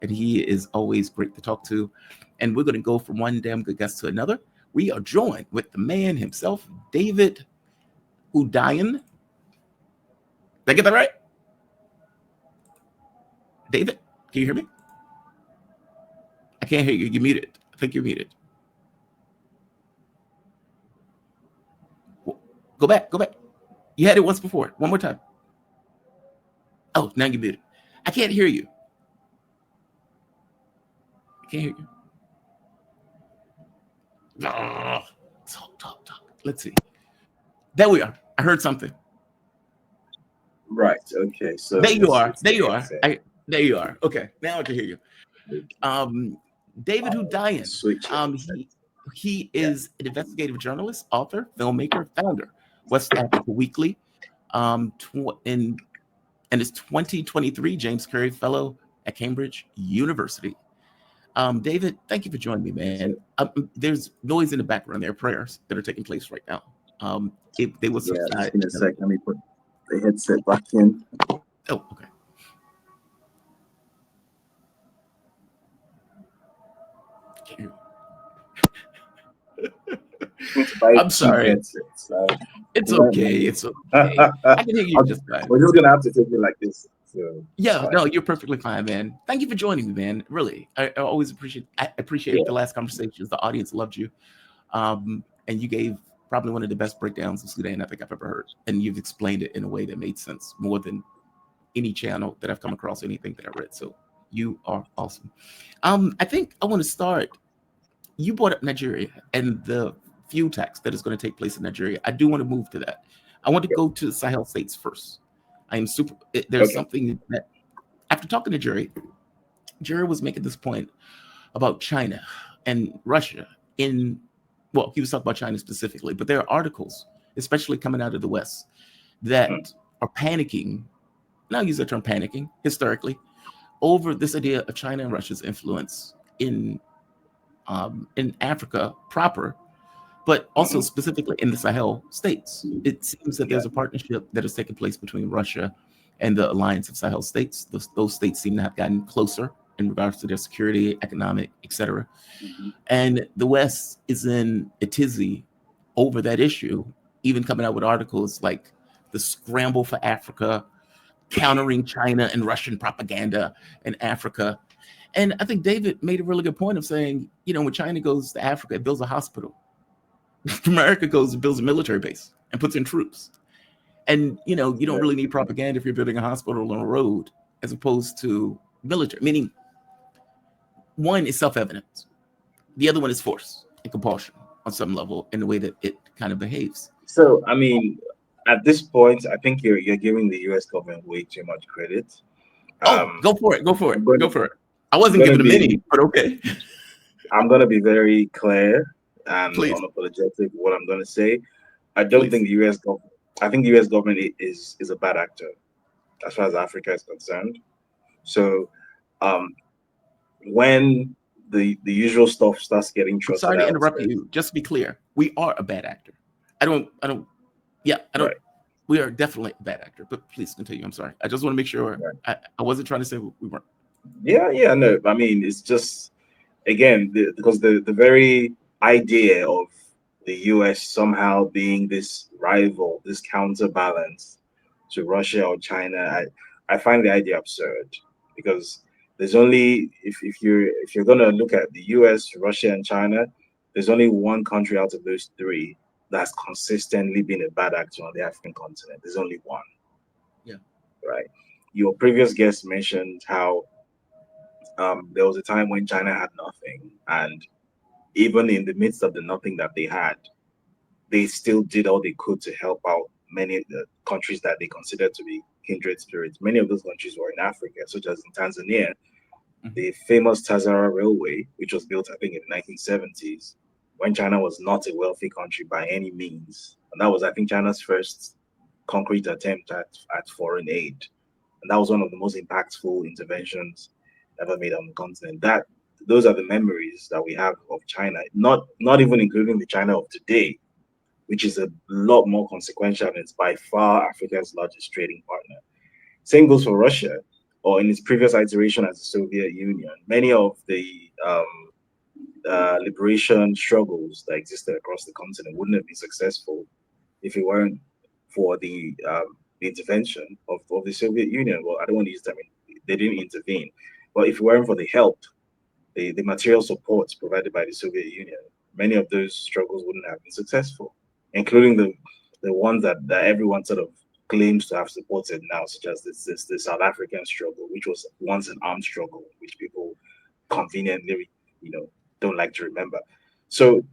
and he is always great to talk to. And we're going to go from one damn good guest to another. We are joined with the man himself, David Hundeyin. Did I get that right? David, can you hear me? I can't hear you. You're muted. I think you're muted. Go back. Go back. You had it once before. One more time. Oh, now you're muted. I can't hear you. I can't hear you. Talk. Let's see. There we are. I heard something. Right. Okay. So There you are. it's There the you are. headset. There you are. Okay. Now I can hear you. David Hundeyin. Switch it. He is an investigative journalist, author, filmmaker, founder, West Africa Weekly, in and is 2023 James Curry Fellow at Cambridge University. David, thank you for joining me, man. There's noise in the background. There are prayers that are taking place right now. If they will Yeah. subside. Just give me a sec. Let me put the headset back in. Oh, okay. I'm sorry. Headsets, so It's okay. It's okay. I can hear you just fine. We're just gonna have to take it like this. So Yeah, no, you're perfectly fine, man. Thank you for joining me, man. Really, I always appreciate the last conversations. The audience loved you, and you gave probably one of the best breakdowns of Sudan I think I've ever heard. And you've explained it in a way that made sense more than any channel that I've come across, anything that I read. So you are awesome. I think I want to start. You brought up Nigeria and the fuel tax that is going to take place in Nigeria. I do want to move to that. I want to go to the Sahel states first. I am super. There's something that after talking to Jerry was making this point about China and Russia well, he was talking about China specifically, but there are articles, especially coming out of the West, that are panicking, and I'll use the term panicking historically, over this idea of China and Russia's influence in Africa proper, but also specifically in the Sahel states. It seems that there's a partnership that has taken place between Russia and the alliance of Sahel states. Those states seem to have gotten closer in regards to their security, economic, etc. And the West is in a tizzy over that issue, even coming out with articles like the scramble for Africa, countering China and Russian propaganda in Africa. And I think David made a really good point of saying, when China goes to Africa, it builds a hospital. America goes and builds a military base and puts in troops. And, you don't really need propaganda if you're building a hospital on a road, as opposed to military, meaning one is self-evident. The other one is force and compulsion on some level in the way that it kind of behaves. So, I mean, at this point, I think you're giving the U.S. government way too much credit. Go for it. I wasn't giving them any, but okay. I'm going to be very clear and Please. Unapologetic what I'm going to say. I don't think the U.S. government. I think the U.S. government is a bad actor as far as Africa is concerned. So, when the usual stuff starts getting trusted, sorry to interrupt you. Just to be clear, we are a bad actor. I don't. Right. We are definitely a bad actor. But please continue. I'm sorry. I just want to make sure. Right. I wasn't trying to say we weren't. Yeah. No. I mean, it's just again because the very idea of the U.S. somehow being this rival, this counterbalance to Russia or China, I find the idea absurd because there's only if you're gonna look at the U.S., Russia, and China, there's only one country out of those three that's consistently been a bad actor on the African continent. There's only one. Yeah. Right. Your previous guest mentioned how there was a time when China had nothing, and even in the midst of the nothing that they had, they still did all they could to help out many of the countries that they considered to be kindred spirits. Many of those countries were in Africa, such as in Tanzania, the famous Tazara Railway, which was built, I think, in the 1970s, when China was not a wealthy country by any means. And that was, I think, China's first concrete attempt at foreign aid. And that was one of the most impactful interventions ever made on the continent. Those are the memories that we have of China, not even including the China of today, which is a lot more consequential and it's by far Africa's largest trading partner. Same goes for Russia. or in its previous iteration as the Soviet Union, many of the liberation struggles that existed across the continent wouldn't have been successful if it weren't for the intervention of the Soviet Union. Well, I don't want to use that. I mean, they didn't intervene, but if it weren't for the help, the material support provided by the Soviet Union, many of those struggles wouldn't have been successful, including the ones that everyone sort of claims to have supported now, such as the South African struggle, which was once an armed struggle, which people conveniently, you know, don't like to remember. So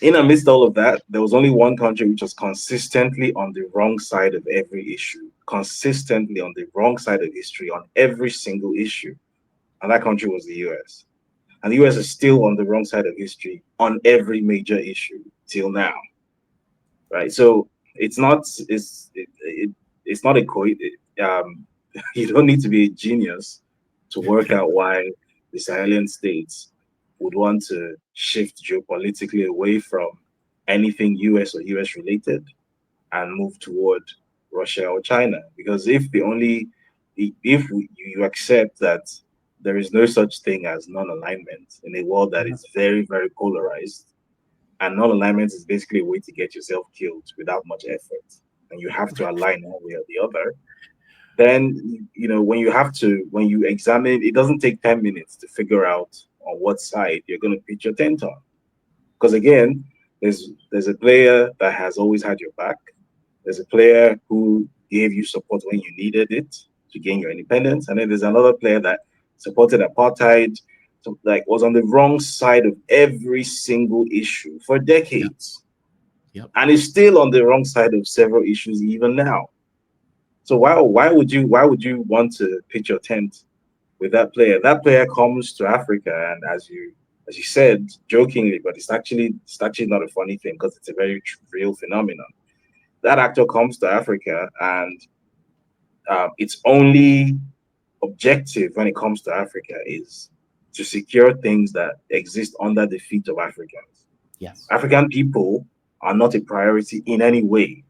in amidst all of that, there was only one country which was consistently on the wrong side of every issue, consistently on the wrong side of history on every single issue. And that country was the US. And the US is still on the wrong side of history on every major issue till now. Right. So it's not a you don't need to be a genius to work out why the Sahelian states would want to shift geopolitically away from anything US or US related and move toward Russia or China. Because if you accept that there is no such thing as non-alignment in a world that is very, very polarized, and non-alignment is basically a way to get yourself killed without much effort, and you have to align one way or the other, then when you examine, it doesn't take 10 minutes to figure out on what side you're going to pitch your tent on. Because again, there's a player that has always had your back. There's a player who gave you support when you needed it to gain your independence, and then there's another player that supported apartheid, so like was on the wrong side of every single issue for decades, Yep. and is still on the wrong side of several issues even now. So why would you want to pitch your tent with that player? That player comes to Africa, and as you said jokingly, but it's actually not a funny thing because it's a very real phenomenon. That actor comes to Africa, and its only objective when it comes to Africa is to secure things that exist under the feet of Africans. Yes. African people are not a priority in any way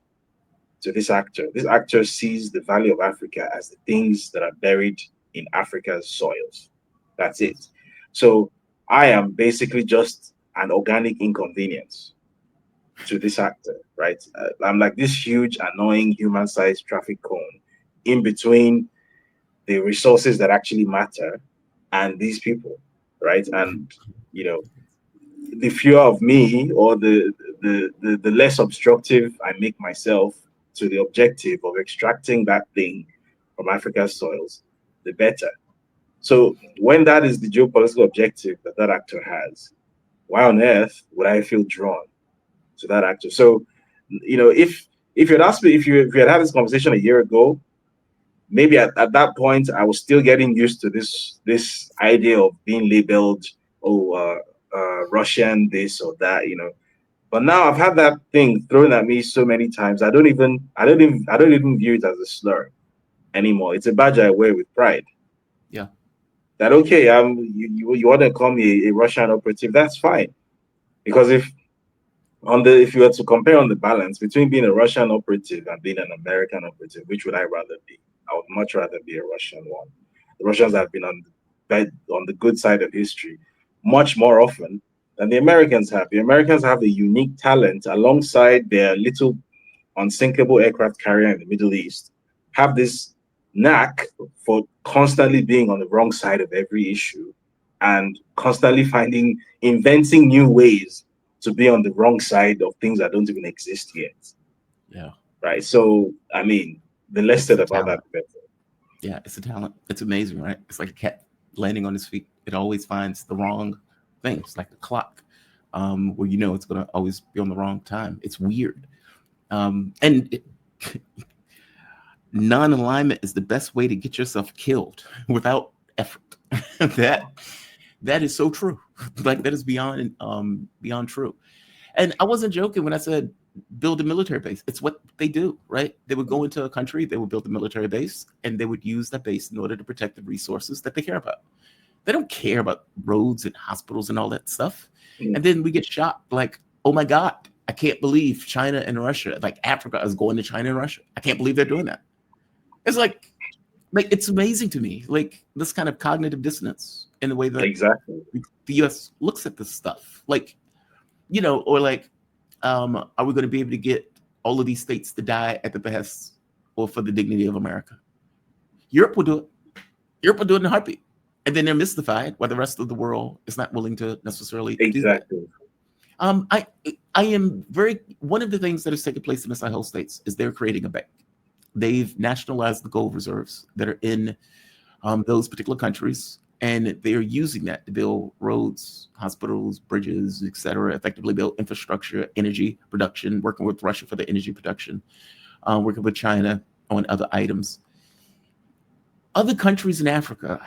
to this actor. This actor sees the value of Africa as the things that are buried in Africa's soils. That's it. So I am basically just an organic inconvenience to this actor, right? I'm like this huge, annoying, human-sized traffic cone in between the resources that actually matter and these people, right? And you know, the fewer of me, or the less obstructive I make myself to the objective of extracting that thing from Africa's soils, the better. So when that is the geopolitical objective that that actor has, why on earth would I feel drawn to that actor? So, if you had asked me, if you had this conversation a year ago, maybe at that point I was still getting used to this idea of being labeled, oh, Russian, this or that. But now I've had that thing thrown at me so many times. I don't even view it as a slur anymore. It's a badge I wear with pride. Yeah. That okay, you want to call me a Russian operative? That's fine. Because if you were to compare on the balance between being a Russian operative and being an American operative, which would I rather be? I would much rather be a Russian one. The Russians have been on the good side of history much more often than the Americans have. The Americans have a unique talent alongside their little unsinkable aircraft carrier in the Middle East, have this knack for constantly being on the wrong side of every issue and constantly inventing new ways to be on the wrong side of things that don't even exist yet. Yeah. Right. So, I mean, the less said about that, the better. Yeah, it's a talent. It's amazing, right? It's like a cat landing on his feet. It always finds the wrong things, like a clock, where it's going to always be on the wrong time. It's weird. And non-alignment is the best way to get yourself killed without effort. that is so true. Like that is beyond true. And I wasn't joking when I said build a military base. It's what they do, right? They would go into a country, they would build a military base, and they would use that base in order to protect the resources that they care about. They don't care about roads and hospitals and all that stuff. Mm. And then we get shocked, like, oh my God, I can't believe China and Russia, like Africa is going to China and Russia. I can't believe they're doing that. It's like, like it's amazing to me, like this kind of cognitive dissonance in the way that Exactly. the U.S. looks at this stuff. Like, or like, are we going to be able to get all of these states to die at the behest or for the dignity of America? Europe will do it. Europe will do it in a heartbeat. And then they're mystified why the rest of the world is not willing to necessarily do that. Exactly. I I am very one of the things that has taken place in the Sahel states is they're creating a bank. They've nationalized the gold reserves that are in those particular countries, and they're using that to build roads, hospitals, bridges, etc. Effectively build infrastructure, energy production, working with Russia for the energy production, working with China on other items. Other countries in Africa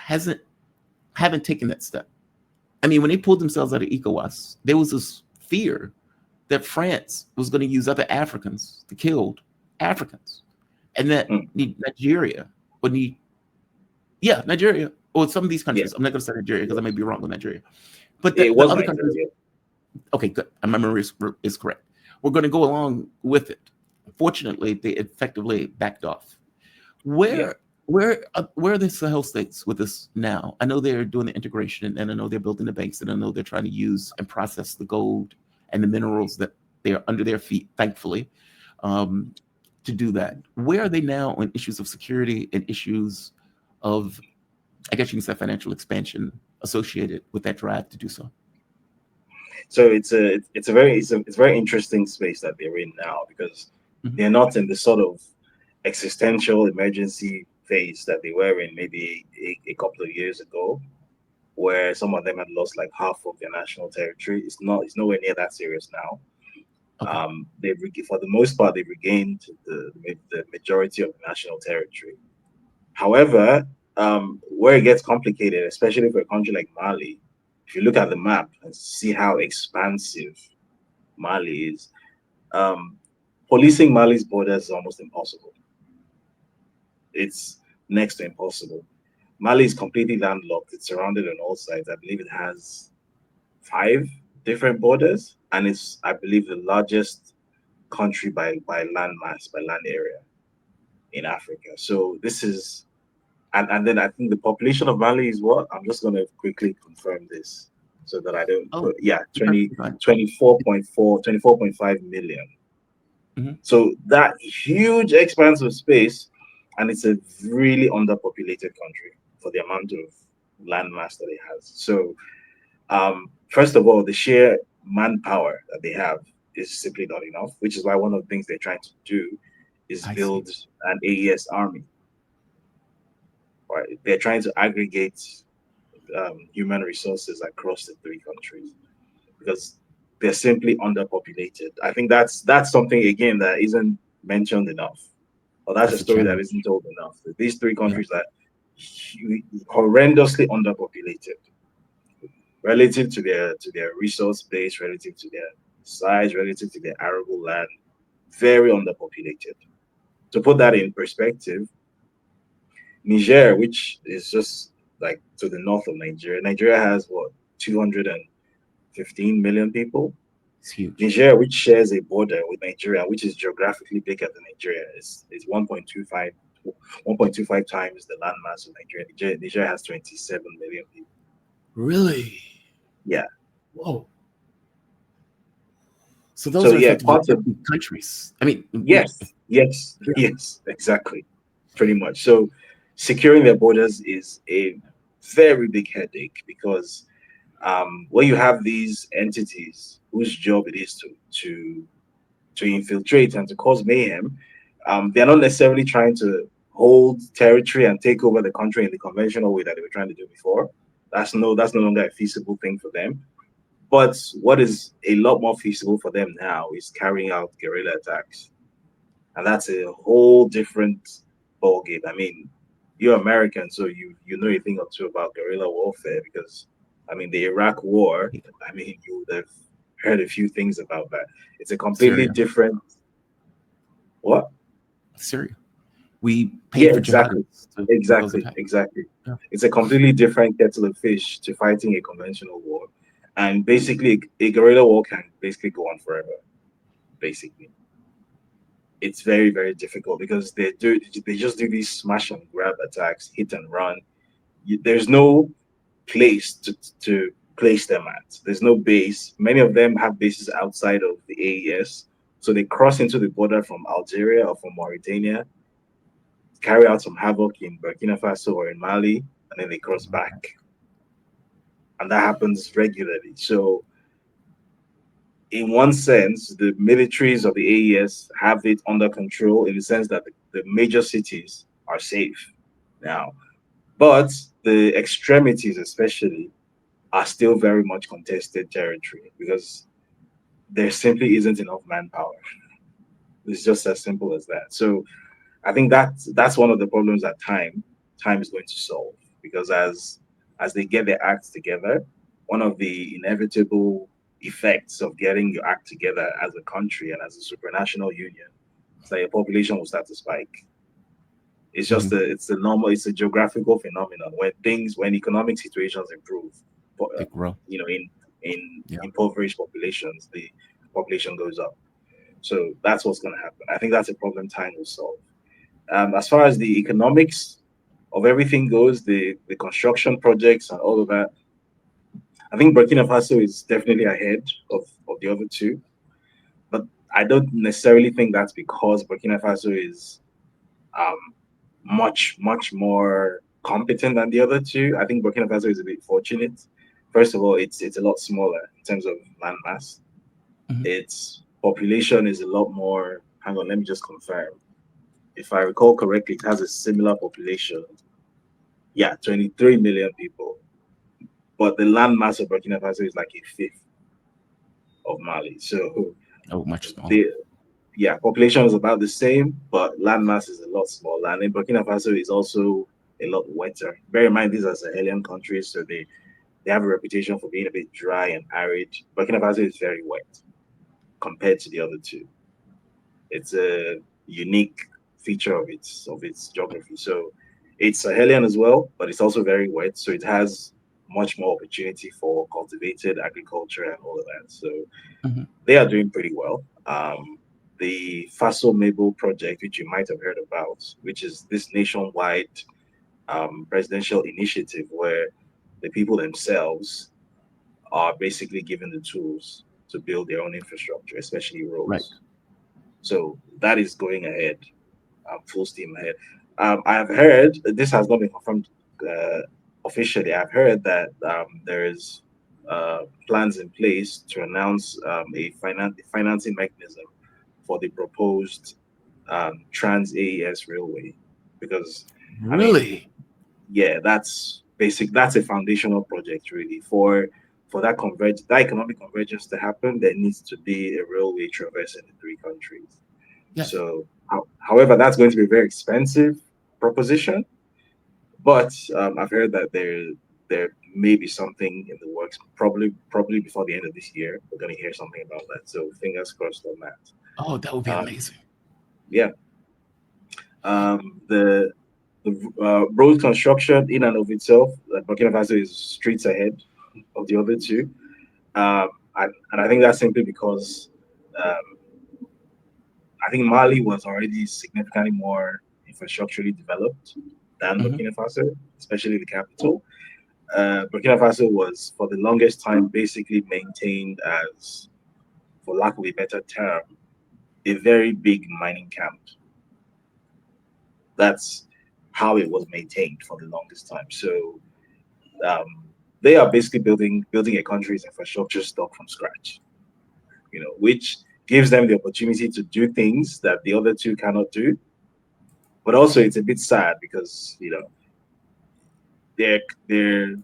haven't taken that step. I mean, when they pulled themselves out of ECOWAS, there was this fear that France was going to use other Africans to kill Africans, and that Mm. Nigeria would need, yeah, Nigeria or some of these Yeah. countries. I'm not going to say Nigeria because I may be wrong with Nigeria, but It the was other countries. Nigeria. Okay, good. My memory is correct. We're going to go along with it. Fortunately, they effectively backed off. Yeah. Where are the Sahel states with this now? I know they're doing the integration, and I know they're building the banks, and I know they're trying to use and process the gold and the minerals that they are under their feet, thankfully, um, to do that. Where are they now on issues of security and issues of, I guess you can say, financial expansion associated with that drive to do so? So it's a very interesting space that they're in now, because Mhm. they're not in the sort of existential emergency phase that they were in maybe a couple of years ago, where some of them had lost like half of their national territory. It's nowhere near that serious now. Okay. For the most part, they've regained the majority of the national territory. However, where it gets complicated, especially for a country like Mali, if you look at the map and see how expansive Mali is, um, policing Mali's borders is almost impossible. It's next to impossible. Mali is completely landlocked. It's surrounded on all sides. I believe it has five different borders, and it's, I believe, the largest country by land mass, by land area in Africa. So this is, and then I think the population of Mali is what? I'm just gonna quickly confirm this so that I don't Oh, put, yeah, you're perfectly fine. 24.5 million. Mhm. So that huge expanse of space, and it's a really underpopulated country for the amount of land mass that it has. So first of all, the sheer manpower that they have is simply not enough, which is why one of the things they're trying to do is I see. build an AES army. Right? They're trying to aggregate human resources across the three countries because they're simply underpopulated. I think that's something again that isn't mentioned enough, or that's a That's a story that challenge. isn't told enough. These three Yeah, countries are horrendously underpopulated relative to their resource base, relative to their size, relative to their arable land, very underpopulated. To put that in perspective, Niger, which is just like to the north of Nigeria, Nigeria has what, 215 million people. it's huge. Niger, which shares a border with Nigeria, which is geographically bigger than Nigeria, is 1.25 times the landmass of Nigeria. Nigeria has 27 million people. Really? Yeah. Whoa. So So those are yeah, effectively part of, empty countries. I mean, yes, yes, yeah, yes, exactly. Pretty much. So securing their borders is a very big headache because when you have these entities whose job it is to infiltrate and to cause mayhem, they're not necessarily trying to hold territory and take over the country in the conventional way that they were trying to do before. That's no longer a feasible thing for them. But what is a lot more feasible for them now is carrying out guerrilla attacks, and that's a whole different ballgame. I mean, you're American, so you know a thing or two about guerrilla warfare because, I mean, the Iraq War. I mean, you would have heard a few things about that. It's a completely Syria, different what? Syria. We paid Yeah, for exactly, jihadists to do those exactly, attacks. exactly. Yeah. It's a completely different kettle of fish to fighting a conventional war, and basically, a guerrilla war can basically go on forever. Basically, it's very, very difficult because they just do these smash and grab attacks, hit and run. There's no place to place them at. There's no base. Many of them have bases outside of the AES, so they cross into the border from Algeria or from Mauritania, carry out some havoc in Burkina Faso or in Mali, and then they cross back, and that happens regularly. So in one sense, the militaries of the AES have it under control in the sense that the major cities are safe now. But the extremities, especially, are still very much contested territory because there simply isn't enough manpower. It's just as simple as that. So I think that's one of the problems that time is going to solve because as they get their acts together, one of the inevitable effects of getting your act together as a country and as a supranational union is that your population will start to spike. It's just Mhm. it's a geographical phenomenon when economic situations improve, They grow. you know, in Yeah. impoverished populations, the population goes up. So that's what's going to happen. I think that's a problem time will solve. As far as the economics of everything goes, the construction projects and all of that, I think Burkina Faso is definitely ahead of the other two. But I don't necessarily think that's because Burkina Faso is um, much more competent than the other two. I think Burkina Faso is a bit fortunate. First of all, it's a lot smaller in terms of land mass. Mhm. Its population is a lot more. Hang on, let me just confirm. If I recall correctly, it has a similar population. Yeah, 23 million people. But the land mass of Burkina Faso is like a fifth of Mali. So Oh, much smaller. the yeah, population is about the same, but land mass is a lot smaller. And in Burkina Faso is also a lot wetter. Bear in mind these are Sahelian countries, so they have a reputation for being a bit dry and arid. Burkina Faso is very wet compared to the other two. It's a unique feature of its geography. So it's Sahelian as well, but it's also very wet. So it has much more opportunity for cultivated agriculture and all of that. So Mhm. they are doing pretty well. The Faso Mabel project, which you might have heard about, which is this nationwide presidential initiative where the people themselves are basically given the tools to build their own infrastructure, especially Right. roads. So that is going ahead, full steam ahead. I've heard this has not been confirmed uh, officially. I've heard that there is plans in place to announce financing mechanism for the proposed Trans AES railway, because I mean, Really? yeah, that's basic. That's a foundational project really for that economic convergence to happen. There needs to be a railway traversing the three countries. Yes. So, however, that's going to be a very expensive proposition. But I've heard that there may be something in the works. Probably before the end of this year, we're going to hear something about that. So fingers crossed on that. Oh, that would be Um, amazing. yeah, the road construction in and of itself, like Burkina Faso is streets ahead of the other two, and I think that's simply because um, I think Mali was already significantly more infrastructurally developed than Mhm. Burkina Faso, especially the capital. Burkina Faso was, for the longest time, basically maintained as, for lack of a better term, a very big mining camp. That's how it was maintained for the longest time. So um, they are basically building a country's infrastructure stock from scratch. Which gives them the opportunity to do things that the other two cannot do. But also, it's a bit sad because they're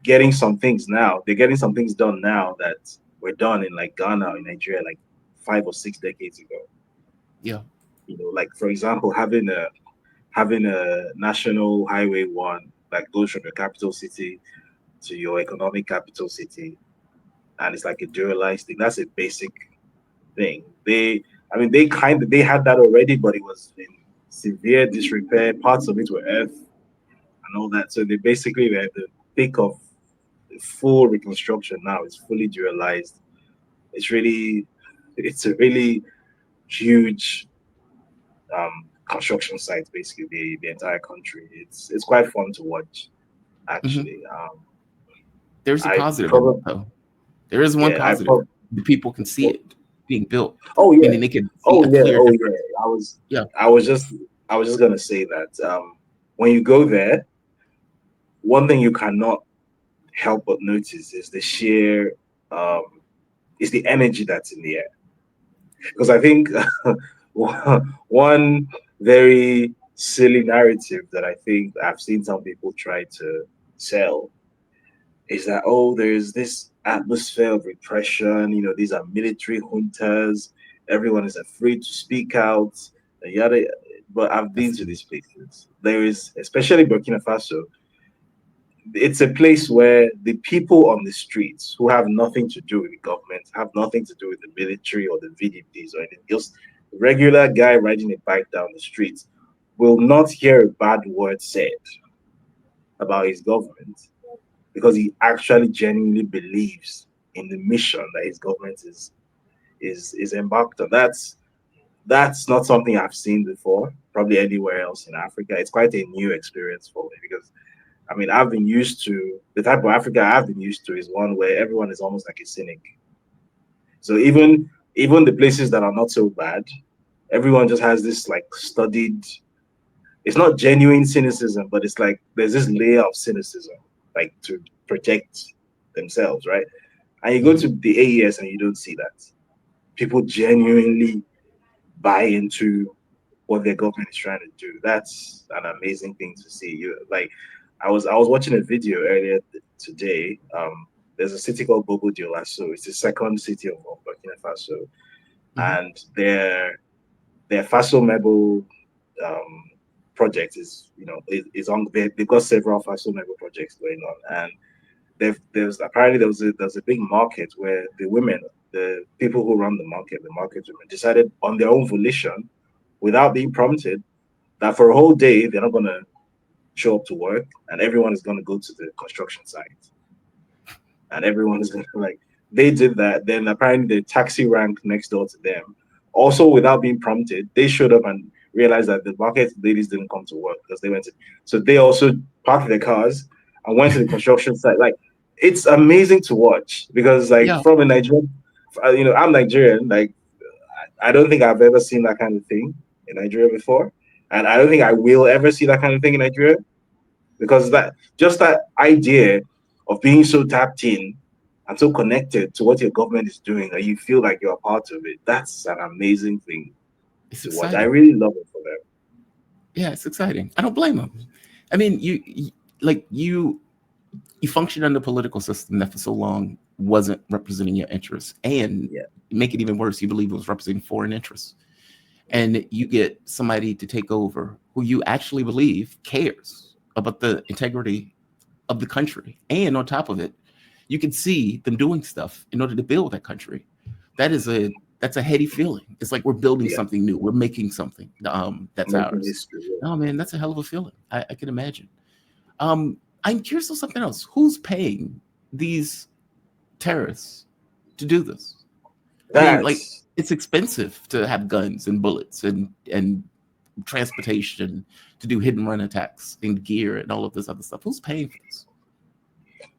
getting some things now. They're getting some things done now that were done in like Ghana or in Nigeria like 5 or 6 decades ago. Yeah. Like for example, having a national highway one that goes from your capital city to your economic capital city, and it's like a dualized thing. That's a basic thing. I mean, they had that already, but it was in severe disrepair. Parts of it were earth and all that. So they basically were at the thick of full reconstruction now. It's fully dualized. It's a really huge. construction sites, basically the entire country. It's quite fun to watch, Mhm. actually. There's a I positive in it, probably though. There is one yeah, I positive. probably The people can see it being built, oh yeah, meaning they can see oh a yeah, clear oh yeah. difference. Yeah. I was just I was just gonna say that when you go there, one thing you cannot help but notice is the sheer um is the energy that's in the air. Because I think one very silly narrative that I think I've seen some people try to sell is that, oh, there's this atmosphere of repression. These are military juntas. Everyone is afraid to speak out. And yada. But I've been That's to these places. There is, especially Burkina Faso, it's a place where the people on the streets who have nothing to do with the government, have nothing to do with the military or the VDPs or anything, just regular guy riding a bike down the street will not hear a bad word said about his government because he actually genuinely believes in the mission that his government is embarked on. That's not something I've seen before, probably anywhere else in Africa. It's quite a new experience for me because I mean I've been used to the type of Africa I've been used to is one where everyone is almost like a cynic. So even the places that are not so bad, everyone just has this like studied, it's not genuine cynicism, but it's like there's this layer of cynicism, like to protect themselves, right? And you go Mhm. to the AES and you don't see that. People genuinely buy into what their government is trying to do. That's an amazing thing to see. I was watching a video earlier today. There's a city called Bobo Dioulasso. It's the second city of Burkina Faso, Mhm. and their Faso Mebo um, project is on. They've got several Faso Mebo projects going on, and there's apparently there was a big market where the people who run the market women decided on their own volition, without being prompted, that for a whole day they're not gonna show up to work, and everyone is gonna go to the construction site, and everyone is gonna like they did that. Then apparently the taxi rank next door to them, also without being prompted, they showed up and realized that the market ladies didn't come to work because they went to. So they also parked their cars and went to the construction site. Like it's amazing to watch because like Yeah. from a Nigerian, I'm Nigerian. Like I don't think I've ever seen that kind of thing in Nigeria before, and I don't think I will ever see that kind of thing in Nigeria because that idea of being so tapped in and so connected to what your government is doing that you feel like you're a part of it. That's an amazing thing It's to watch. I exciting. really love it for them. Yeah, it's exciting. I don't blame them. I mean, you function under a political system that for so long wasn't representing your interests, and Yeah. make it even worse, you believe it was representing foreign interests, and you get somebody to take over who you actually believe cares about the integrity of the country, and on top of it, you can see them doing stuff in order to build that country. That's a heady feeling. It's like we're building Yeah. something new. We're making something that's Making ours. history. Yeah. Oh man, that's a hell of a feeling. I can imagine. I'm curious of something else. Who's paying these terrorists to do this? I mean, like That's it's expensive to have guns and bullets and transportation to do hit and run attacks and gear and all of this other stuff. Who's paying for this?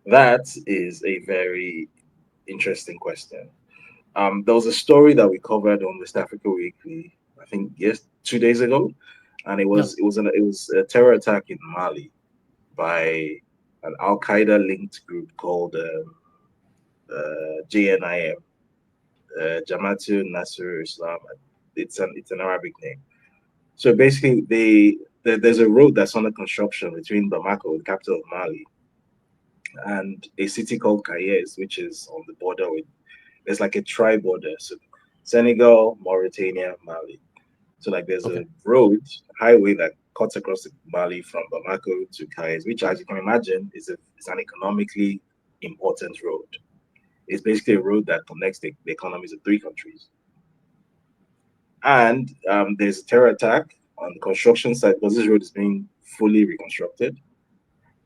that is a very interesting question. There was a story that we covered on West Africa Weekly, I think, yes, 2 days ago, and Yeah. it was a terror attack in Mali by an Al Qaeda linked group called JNIM, Jamaatul Nasser Islam. It's an Arabic name. So basically, there's a road that's under construction between Bamako, the capital of Mali, and a city called Kayes, which is on the border with. There's like a tri border, so Senegal, Mauritania, Mali. So like there's Okay. a road highway that cuts across the Mali from Bamako to Kayes, which, as you can imagine, is an economically important road. It's basically a road that connects the economies of three countries. And there's a terror attack on the construction site because this road is being fully reconstructed.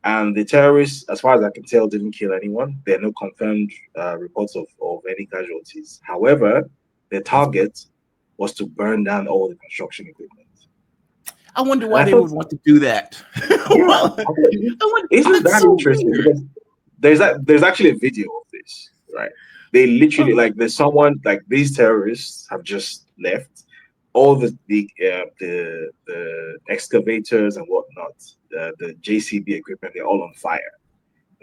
And the terrorists, as far as I can tell, didn't kill anyone. There are no confirmed reports of any casualties. However, their That's good. target was to burn down all the construction equipment. I wonder And why I they thought, would want to do that. yeah, Well, I thought, isn't that's that so interesting? weird. Because there's actually a video of this, right? They literally, Uh-huh. like, there's someone, like, these terrorists have just left. All the excavators and whatnot, the JCB equipment, they're all on fire.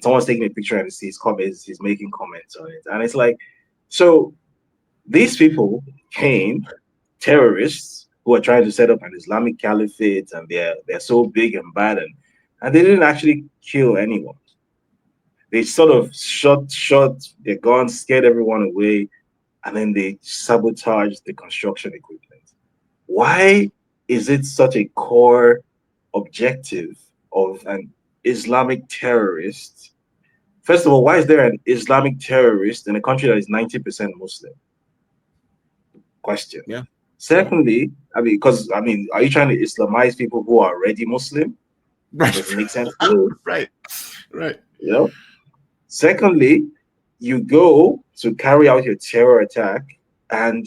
Someone's taking a picture and he's comments, he's making comments on it, and it's like, so these people came, terrorists who are trying to set up an Islamic caliphate, and they're so big and bad, and they didn't actually kill anyone. They sort of shot their guns, scared everyone away, and then they sabotaged the construction equipment. Why is it such a core objective of an Islamic terrorist? First of all, why is there an Islamic terrorist in a country that is 90% Muslim? Question. Yeah. Yeah. Secondly, I mean, because I mean, are you trying to Islamize people who are already Muslim? That Right. doesn't make sense to me. Right. Right. You know. Secondly, you go to carry out your terror attack, and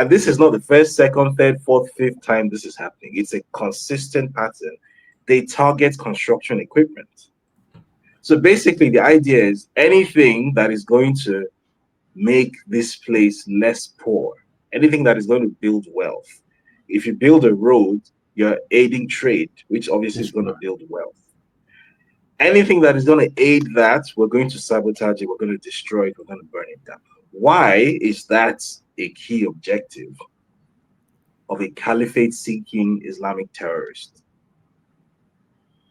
this is not the first, second, third, fourth, fifth time this is happening. It's a consistent pattern. They target construction equipment. So basically, the idea is anything that is going to make this place less poor, anything that is going to build wealth. If you build a road, you're aiding trade, which obviously is Yes, going you to are. build wealth. Anything that is going to aid that, we're going to sabotage it, we're going to destroy it, we're going to burn it down. Why is that a key objective of a caliphate seeking Islamic terrorist?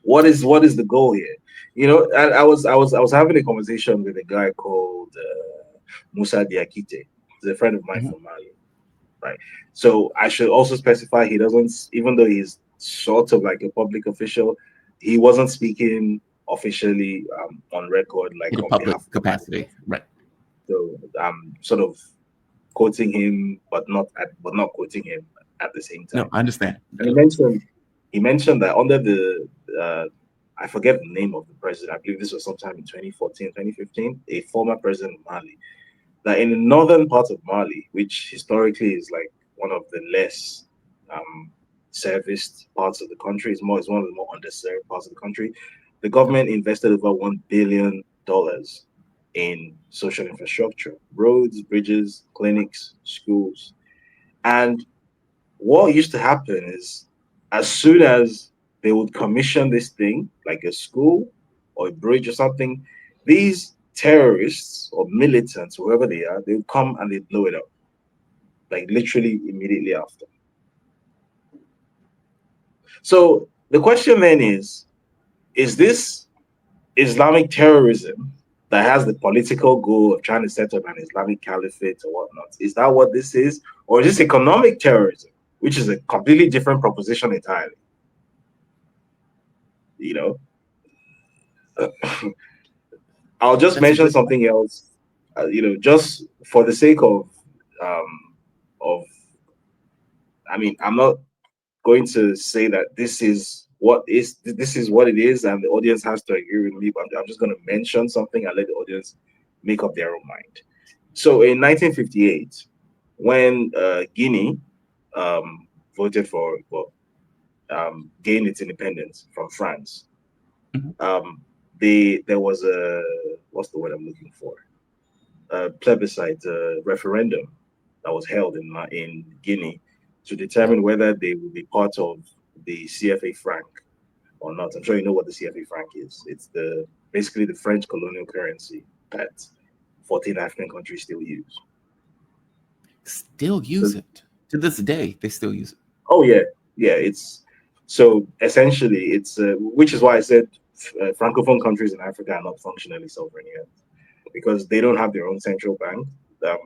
What is the goal here? You know, I was having a conversation with a guy called Musa Diakite. He's a friend of mine Mhm. from Mali, right? So I should also specify he doesn't, even though he's sort of like a public official, he wasn't speaking officially on record, like In a on behalf public of the Mali capacity. government. Right. So I'm sort of quoting him, but not quoting him at the same No, time. I understand. And Yeah. he mentioned that under the I forget the name of the president. I believe this was sometime in 2014, 2015, a former president of Mali, that in the northern part of Mali, which historically is like one of the less um, serviced parts of the country, is one of the more underserved parts of the country. The Yep. government invested over $1 billion in social infrastructure, roads, bridges, clinics, schools. And what used to happen is, as soon as they would commission this thing, like a school or a bridge or something, these terrorists or militants, whoever they are, they would come and they blow it up, like literally immediately after. So the question then is this Islamic terrorism that has the political goal of trying to set up an Islamic caliphate or whatnot? Is that what this is? Or is this economic terrorism, which is a completely different proposition entirely? You know, I'll just That's a mention good something question. else, just for the sake of, I mean, I'm not going to say that this is what it is, and the audience has to agree with me. But I'm just going to mention something and let the audience make up their own mind. So in 1958, when Guinea voted for, well, gained its independence from France, Mhm. um, there was a, what's the word I'm looking for? A plebiscite, a referendum that was held in Guinea to Yep. determine whether they would be part of the CFA franc or not. I'm sure you know what the CFA franc is. It's the basically the French colonial currency that 14 African countries still use. Still use So, it. To this day, they still use it. oh yeah, yeah. It's so essentially it's which is why I said francophone countries in Africa are not functionally sovereign yet, because they don't have their own central bank. Um,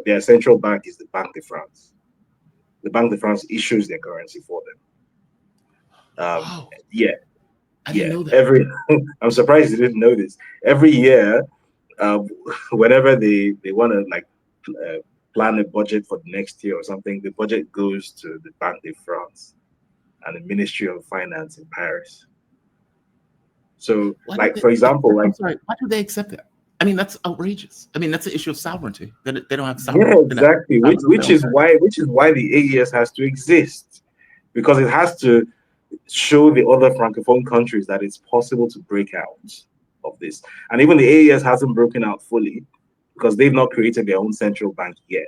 their central bank is the Banque de France. The Banque de France issues their currency for them. Oh, Yeah, I didn't yeah. know that. I'm surprised you didn't know this. Every year, um, whenever they want to like uh, plan a budget for the next year or something, the budget goes to the Banque de France and the Ministry of Finance in Paris. So, Why do like for example, I'm like, sorry, why do they accept that? I mean, that's outrageous. I mean, that's an issue of sovereignty. They don't have yeah, sovereign. They're not exactly. sovereign of their own currency. Which is why the AES has to exist. because it has to show the other francophone countries that it's possible to break out of this. And even the AES hasn't broken out fully because they've not created their own central bank yet.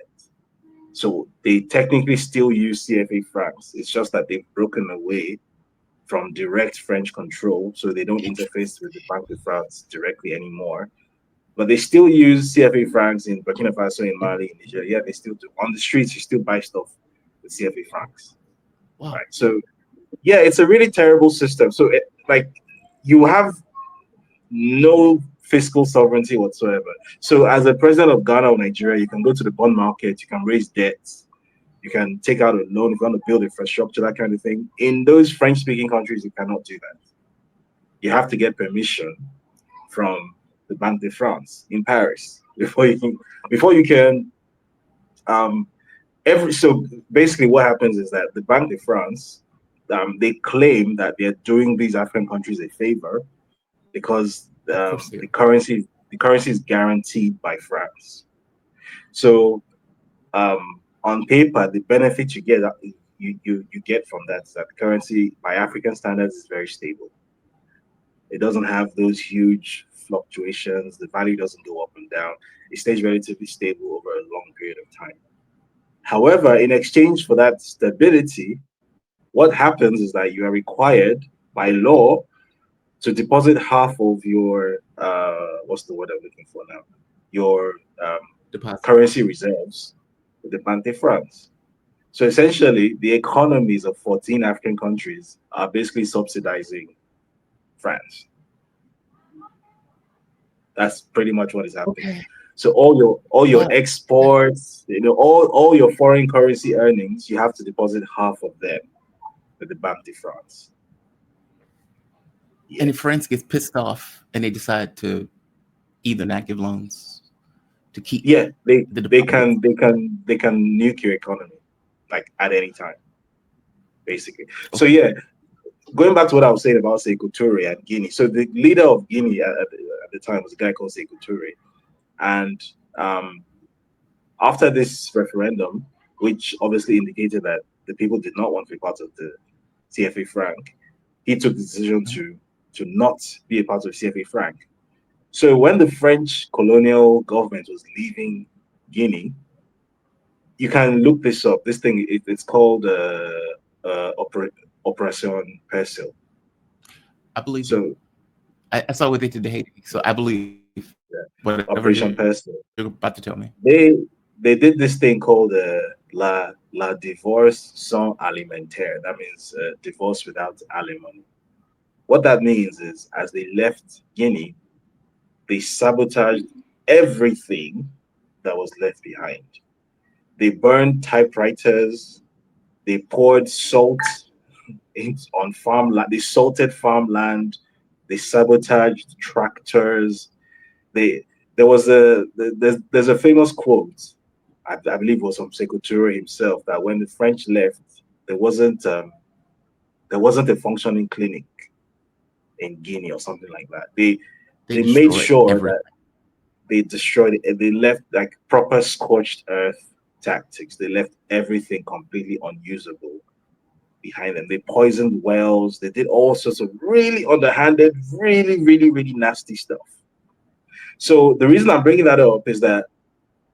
So they technically still use CFA francs. It's just that they've broken away from direct French control, so they don't interface with the Banque de France directly anymore. But they still use CFA francs in Burkina Faso, in Mali, in Niger. Yeah, they still do. On the streets, you still buy stuff with CFA francs, Wow. right? So yeah, it's a really terrible system. So like you have no fiscal sovereignty whatsoever. So as a president of Ghana or Nigeria, you can go to the bond market, you can raise debts, you can take out a loan if you want to build infrastructure, that kind of thing. In those French-speaking countries, you cannot do that. You have to get permission from the Banque de France in Paris before you can um so basically what happens is that the Banque de France, they claim that they're doing these African countries a favor because Of course they are. the currency is guaranteed by France. So on paper, the benefit you get you get from that is that the currency by African standards is very stable. It doesn't have those huge fluctuations. The value doesn't go up and down. It stays relatively stable over a long period of time. However, in exchange for that stability, what happens is that you are required by law to deposit half of your what's the word I'm looking for now? Your Deposit. currency reserves with the Banque de France. So essentially, the economies of 14 African countries are basically subsidizing France. That's pretty much what is happening. Okay. So all your Wow. exports, all your foreign currency earnings, you have to deposit half of them with the Banque de France. And Yeah. if France gets pissed off and they decide to either not give loans to keep Yeah, the they deposits. can they can they can nuke your economy like at any time, basically. So Okay. yeah, going back to what I was saying about Sekou Toure and Guinea. So the leader of Guinea at the time was a guy called Sekou Toure, and um, after this referendum, which obviously indicated that the people did not want to be part of the CFA franc, he took the decision Mhm. to not be a part of CFA franc. So when the French colonial government was leaving Guinea, you can look this up. This thing it's called Operation Persil. I believe you. So I saw what they did to Haiti, so I believe yeah, whatever you're Operation about Persil. to tell me. They they did this thing called la divorce sans alimentaire. That means divorce without alimony. What that means is, as they left Guinea, they sabotaged everything that was left behind. They burned typewriters. They poured salt on farmland. They salted farmland. They sabotaged tractors. They there was there's a famous quote. I believe it was from Sekou Touré himself that when the French left, there wasn't um, there wasn't a functioning clinic in Guinea or something like that. They They made destroyed sure that everything. they destroyed it. They left like proper scorched earth tactics. They left everything completely unusable behind them. They poisoned wells. They did all sorts of really underhanded, really, really, really nasty stuff. So the reason I'm bringing that up is that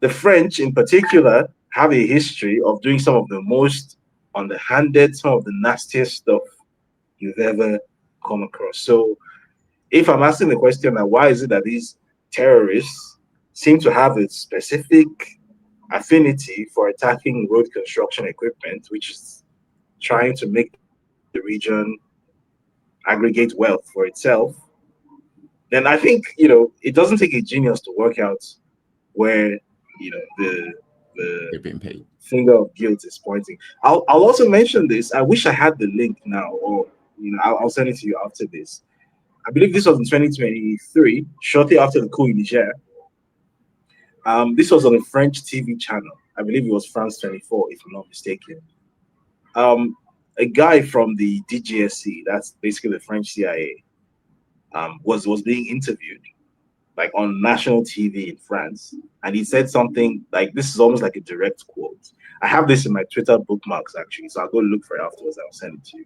the French, in particular, have a history of doing some of the most underhanded, some of the nastiest stuff you've ever come across. So if I'm asking the question that why is it that these terrorists seem to have a specific affinity for attacking road construction equipment, which is trying to make the region aggregate wealth for itself, then I think it doesn't take a genius to work out where the They're being paid. finger of guilt is pointing. I'll also mention this. I wish I had the link now, or I'll send it to you after this. I believe this was in 2023, shortly after the coup in Niger. This was on a French TV channel. I believe it was France 24, if I'm not mistaken. Um, a guy from the DGSC, that's basically the French CIA, was being interviewed, like on national TV in France, and he said something like, this is almost like a direct quote. I have this in my Twitter bookmarks actually, so I'll go look for it afterwards. I'll send it to you.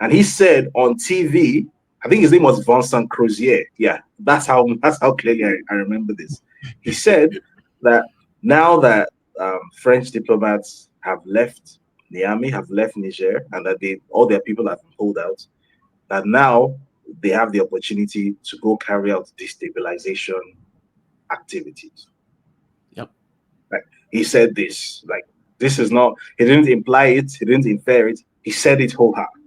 And he said on TV, I think his name was Vincent Crozier. Yeah, that's how clearly I remember this. He said that now that French diplomats have left Niamey, have left Niger, and that all their people have been pulled out, that now they have the opportunity to go carry out destabilization activities. Yep. Like he said this, like this is not. He didn't imply it. He didn't infer it. He said it wholeheartedly.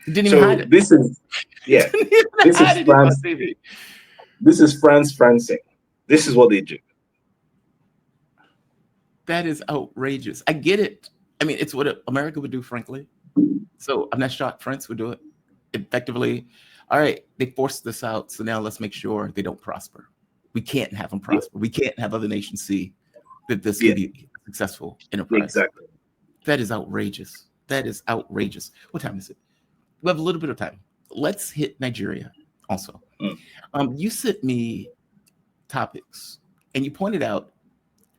He didn't even hide So it. this is, He yeah, didn't even this hide is it on France. TV. This is francing. This is what they do. That is outrageous. I get it. I mean, it's what America would do, frankly. So I'm not shocked France would do it. Effectively, all right, they forced this out. So now let's make sure they don't prosper. We can't have them Yeah, prosper. We can't have other nations see that this can yeah, be a successful enterprise. exactly. That is outrageous. That is outrageous. What time is it? We have a little bit of time. Let's hit Nigeria also. Mm. You sent me topics and you pointed out,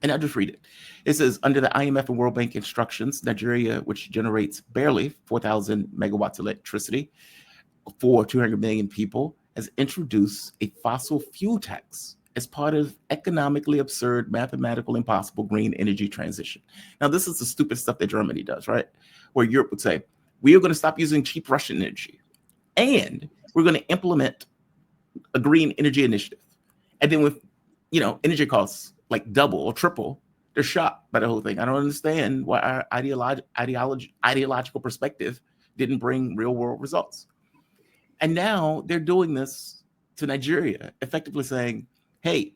and I'll just read it. It says, under the IMF and World Bank instructions, Nigeria, which generates barely 4,000 megawatts of electricity for 200 million people, has introduced a fossil fuel tax as part of economically absurd, mathematical impossible green energy transition. Now, this is the stupid stuff that Germany does, right? Where Europe would say, we are going to stop using cheap Russian energy and we're going to implement a green energy initiative. And then with, energy costs like double or triple, they're shocked by the whole thing. I don't understand why our ideological perspective didn't bring real world results. And now they're doing this to Nigeria, effectively saying, hey,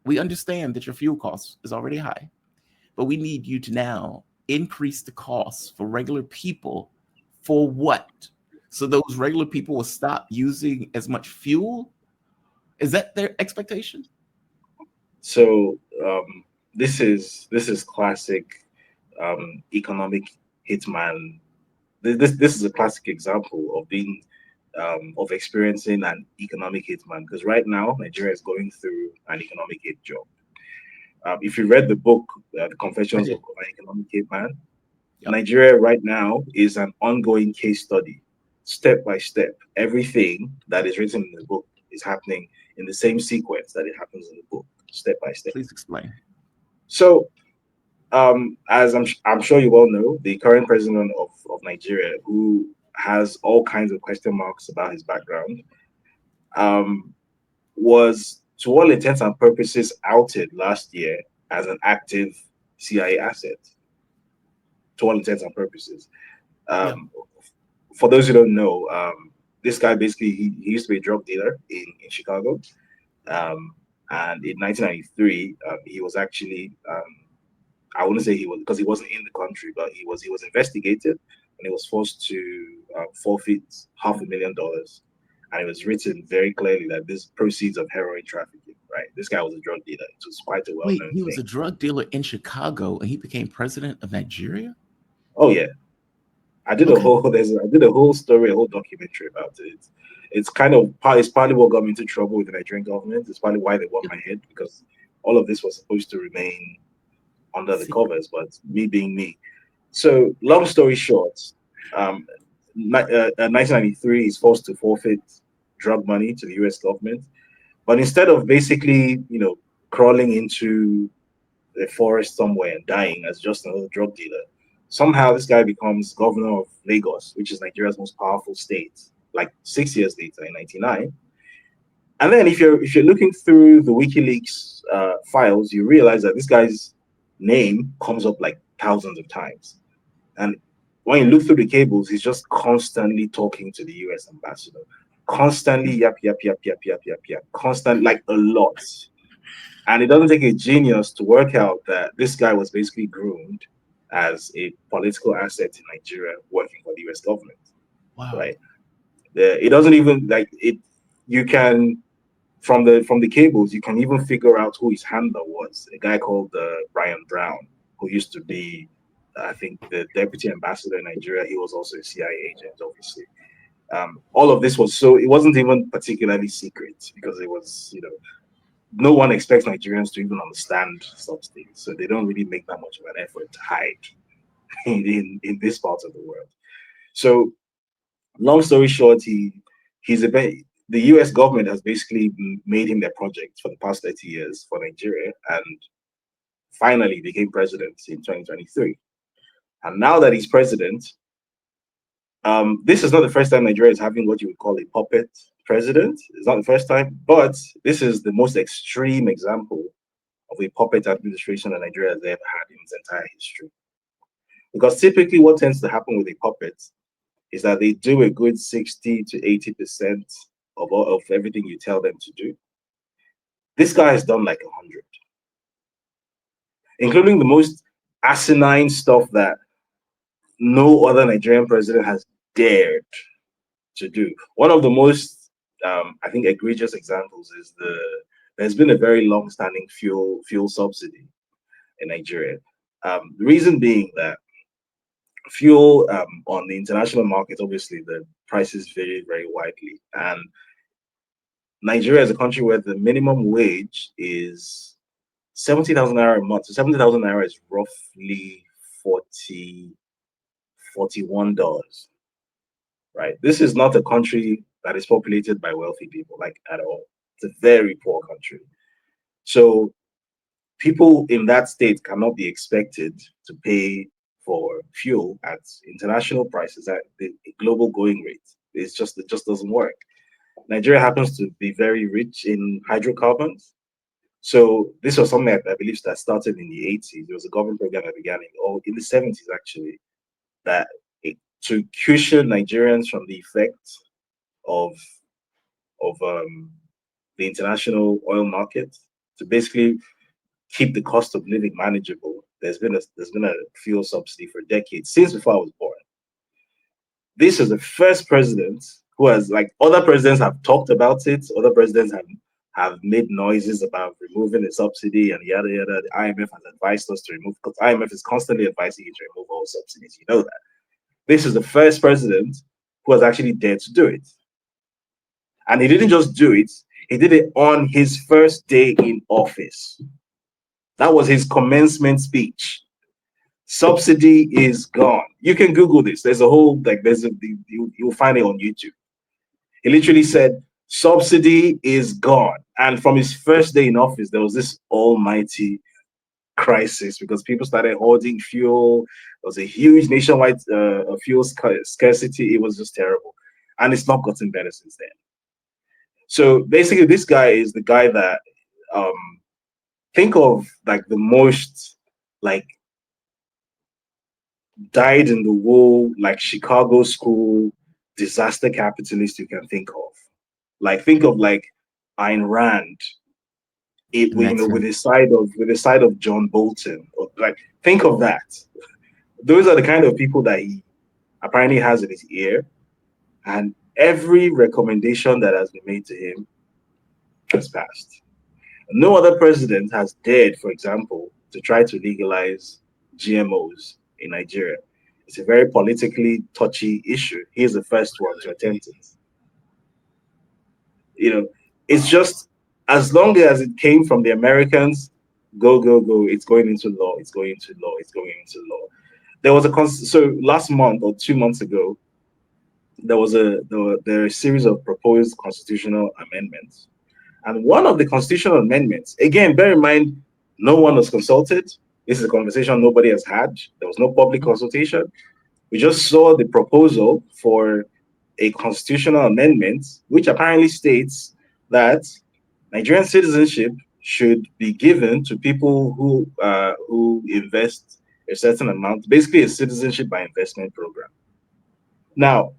we understand that your fuel cost is already high, but we need you to now increase the costs for regular people. For what? So those regular people will stop using as much fuel? Is that their expectation? So this is classic economic hitman. This is a classic example of being of experiencing an economic hitman, because right now Nigeria is going through an economic hit job. If you read the book, The I Confessions of did. an Economic Hitman, Yep. Nigeria right now is an ongoing case study, step by step. Everything that is written in the book is happening in the same sequence that it happens in the book, step by step. Please explain. So, as I'm sure you all know, the current president of Nigeria, who has all kinds of question marks about his background, um, was, to all intents and purposes, outed last year as an active CIA asset, to all intents and purposes. Yep. Um, for those who don't know, this guy basically he used to be a drug dealer in Chicago, um, and in 1993 he was actually I wouldn't say he was, because he wasn't in the country, but he was investigated and he was forced to forfeit $500,000. And it was written very clearly that this proceeds of heroin trafficking. Right, this guy was a drug dealer. It was quite a Wait, well-known he was thing. a drug dealer in Chicago and he became president of Nigeria? Oh yeah, Okay. I did a whole story, a whole documentary about it. It's kind of it's partly what got me into trouble with the Nigerian government. It's partly why they want Yep. my head, because all of this was supposed to remain under the Secret. covers, but me being me. So, long story short, um, 1993 is forced to forfeit drug money to the U.S. government, but instead of basically, crawling into the forest somewhere and dying as just another drug dealer, somehow this guy becomes governor of Lagos, which is Nigeria's most powerful state. Like 6 years later, in '99, and then if you're looking through the WikiLeaks files, you realize that this guy's name comes up like thousands of times. And when you look through the cables, he's just constantly talking to the US ambassador. Constantly yap yap yap yap yap yap yap. Constant, like a lot. And it doesn't take a genius to work out that this guy was basically groomed as a political asset in Nigeria working for the US government. Wow. Right. It doesn't even like it you can from the cables, you can even figure out who his handler was. A guy called Brian Brown, who used to be, I think, the deputy ambassador in Nigeria. He was also a CIA agent, obviously. All of this was, so it wasn't even particularly secret, because it was, no one expects Nigerians to even understand subsidies, so they don't really make that much of an effort to hide in this part of the world. So, long story short, he's a the U.S. government has basically made him their project for the past 30 years for Nigeria, and finally became president in 2023. And now that he's president, this is not the first time Nigeria is having what you would call a puppet president. It's not the first time, but this is the most extreme example of a puppet administration that Nigeria has ever had in its entire history. Because typically, what tends to happen with a puppet is that they do a good 60 to 80% of everything you tell them to do. This guy has done like 100, including the most asinine stuff that no other Nigerian president has dared to do. One of the most, I think, egregious examples is there's been a very long-standing fuel subsidy in Nigeria. The reason being that fuel on the international market, obviously, the prices vary very widely, and Nigeria is a country where the minimum wage is 70,000 naira a month. So 70,000 naira is roughly 41 dollars, right? This is not a country that is populated by wealthy people, like at all. It's a very poor country. So people in that state cannot be expected to pay for fuel at international prices at the global going rate. It just doesn't work. Nigeria happens to be very rich in hydrocarbons. So this was something that I believe that started in the 80s. There was a government program that began in the 70s actually, that to cushion Nigerians from the effects of the international oil market, to basically keep the cost of living manageable. There's been a fuel subsidy for decades, since before I was born. This is the first president who has, like, other presidents have talked about it. Other presidents have made noises about removing the subsidy and yada yada. The IMF has advised us to remove, because IMF is constantly advising you to remove all subsidies. You know that. This is the first president who has actually dared to do it. And he didn't just do it, he did it on his first day in office. That was his commencement speech. Subsidy is gone. You can Google this. There's a whole, like, you'll find it on YouTube. He literally said, subsidy is gone. And from his first day in office, there was this almighty crisis because people started hoarding fuel. There was a huge nationwide fuel scarcity. It was just terrible. And it's not gotten better since then. So basically, this guy is the guy that, think of like the most, like, dyed in the wool, like Chicago school disaster capitalist you can think of. Like, think of like Ayn Rand, with the side of John Bolton. Like, think of that. Those are the kind of people that he apparently has in his ear, and every recommendation that has been made to him has passed. No other president has dared, for example, to try to legalize GMOs in Nigeria. It's a very politically touchy issue. He's the first one to attempt it. It's just, as long as it came from the Americans, go, go, go. It's going into law. It's going into law. It's going into law. There was so last month or 2 months ago, there were a series of proposed constitutional amendments. And one of the constitutional amendments, again, bear in mind, no one was consulted. This is a conversation nobody has had. There was no public consultation. We just saw the proposal for a constitutional amendment, which apparently states that Nigerian citizenship should be given to people who invest a certain amount, basically a citizenship by investment program. Now,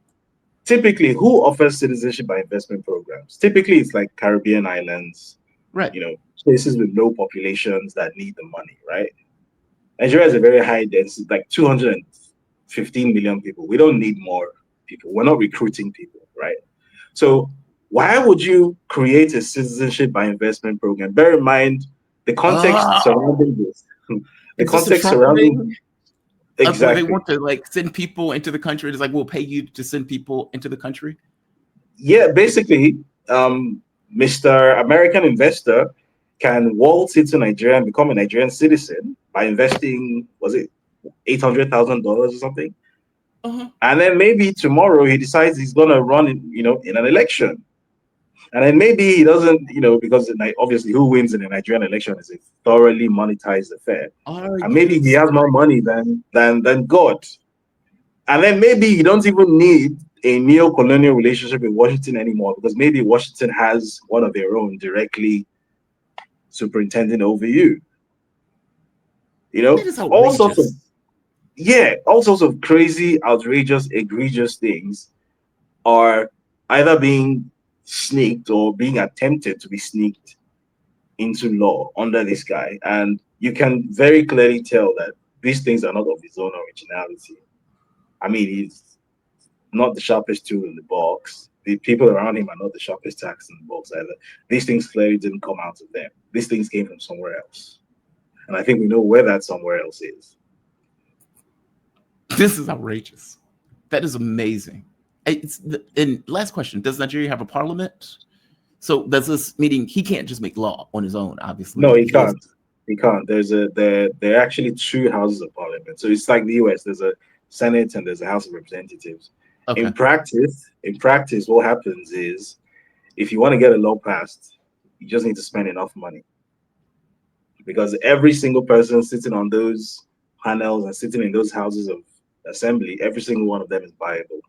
typically, who offers citizenship by investment programs? Typically, it's like Caribbean islands, right? Places with low populations that need the money, right? Nigeria is a very high density, like 215 million people. We don't need more people. We're not recruiting people, right? So why would you create a citizenship by investment program? Bear in mind the context surrounding this. The context surrounding exactly. They want to, like, send people into the country. It's like, we'll pay you to send people into the country. Yeah, basically, Mr. American investor can waltz into Nigeria and become a Nigerian citizen by investing, was it $800,000 or something? And then maybe tomorrow he decides he's going to run in an election. And then maybe he doesn't, because obviously who wins in a Nigerian election is a thoroughly monetized affair. And maybe he has more money than God. And then maybe you don't even need a neo-colonial relationship with Washington anymore, because maybe Washington has one of their own directly superintending over you. That is outrageous. All sorts of crazy, outrageous, egregious things are either being sneaked or being attempted to be sneaked into law under this guy. And you can very clearly tell that these things are not of his own originality. I mean, he's not the sharpest tool in the box. The people around him are not the sharpest tacks in the box either. These things clearly didn't come out of them. These things came from somewhere else. And I think we know where that somewhere else is. This is outrageous. That is amazing. And last question, does Nigeria have a parliament? So does this meaning he can't just make law on his own, obviously? No, he can't. He can't. There are actually two houses of parliament. So it's like the US. There's a Senate and there's a House of Representatives. Okay. In practice, what happens is if you want to get a law passed, you just need to spend enough money. Because every single person sitting on those panels and sitting in those houses of assembly, every single one of them is viable.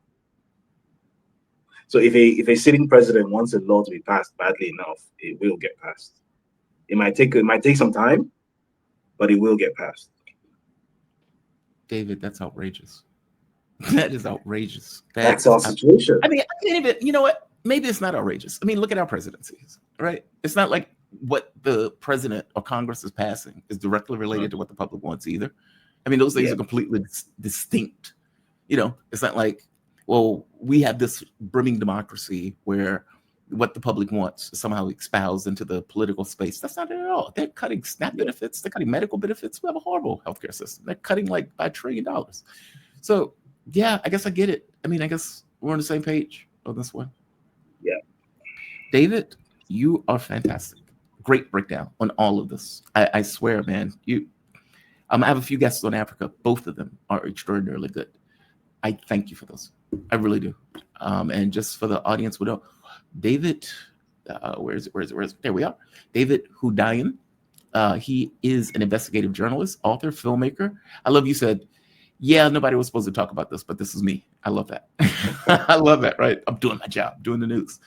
So if a sitting president wants a law to be passed badly enough, it will get passed. It might take some time, but it will get passed. David, that's outrageous. That is outrageous. That's our situation. I mean, I can't even, you know what? Maybe it's not outrageous. I mean, look at our presidencies, right? It's not like what the president or Congress is passing is directly related to what the public wants either. I mean, those things are completely distinct. It's not like, well, we have this brimming democracy where what the public wants is somehow espoused into the political space. That's not it at all. They're cutting SNAP benefits. They're cutting medical benefits. We have a horrible healthcare system. They're cutting like $5 trillion. So, yeah, I guess I get it. I mean, I guess we're on the same page on this one. Yeah. David, you are fantastic. Great breakdown on all of this. I swear, man. I have a few guests on Africa. Both of them are extraordinarily good. I thank you for those. I really do. And just for the audience, we know David. Where is it? There we are. David Hundeyin. He is an investigative journalist, author, filmmaker. I love you said, yeah, nobody was supposed to talk about this, but this is me. I love that. I love that, right? I'm doing my job, doing the news.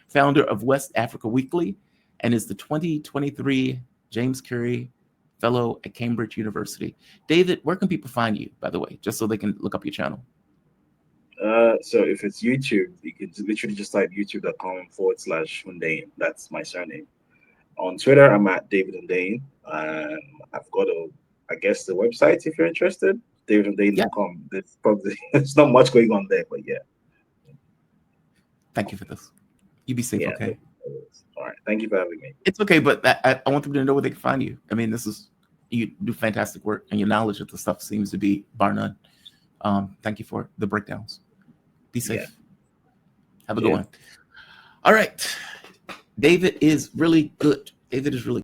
Founder of West Africa Weekly and is the 2023 James Curry Fellow at Cambridge University. David, where can people find you, by the way, just so they can look up your channel? So if it's YouTube, you can literally just type youtube.com/Hundeyin. That's my surname. On Twitter, I'm at David Hundeyin. I've got I guess the website if you're interested, davidhundeyin.com. There's not much going on there, but yeah. Thank you for this. You be safe, okay? All right. Thank you for having me. It's okay, but I want them to know where they can find you. I mean, you do fantastic work, and your knowledge of the stuff seems to be bar none. Thank you for the breakdowns. Be safe. Yeah. Have a good one. All right. David is really good. David is really